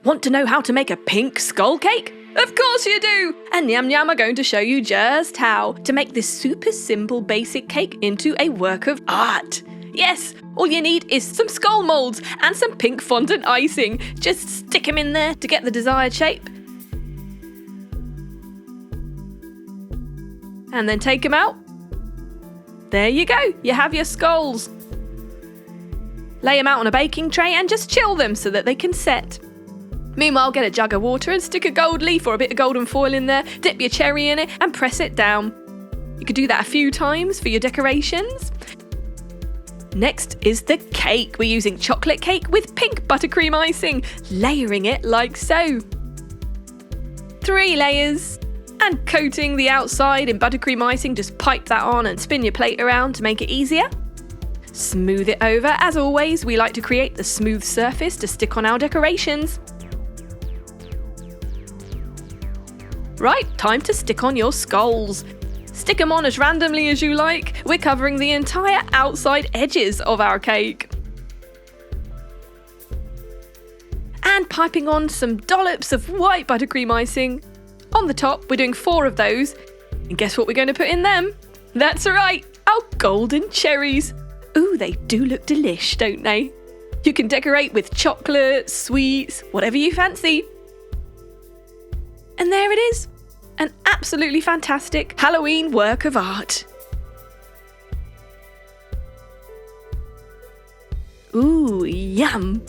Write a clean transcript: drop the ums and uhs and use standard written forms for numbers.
Want to know how to make a pink skull cake? Of course you do! And Nyam Nyam are going to show you just how to make this super simple basic cake into a work of art. Yes, all you need is some skull moulds and some pink fondant icing. Just stick them in there to get the desired shape. And then take them out. There you go, you have your skulls. Lay them out on a baking tray and just chill them so that they can set. Meanwhile, get a jug of water and stick a gold leaf or a bit of golden foil in there, dip your cherry in it and press it down. You could do that a few times for your decorations. Next is the cake. We're using chocolate cake with pink buttercream icing, layering it like so. 3 layers. And coating the outside in buttercream icing, just pipe that on and spin your plate around to make it easier. Smooth it over. As always, we like to create the smooth surface to stick on our decorations. Right, time to stick on your skulls. Stick them on as randomly as you like. We're covering the entire outside edges of our cake. And piping on some dollops of white buttercream icing. On the top, we're doing 4 of those. And guess what we're going to put in them? That's right, our golden cherries. Ooh, they do look delish, don't they? You can decorate with chocolate, sweets, whatever you fancy. And there it is, an absolutely fantastic Halloween work of art. Ooh, yum!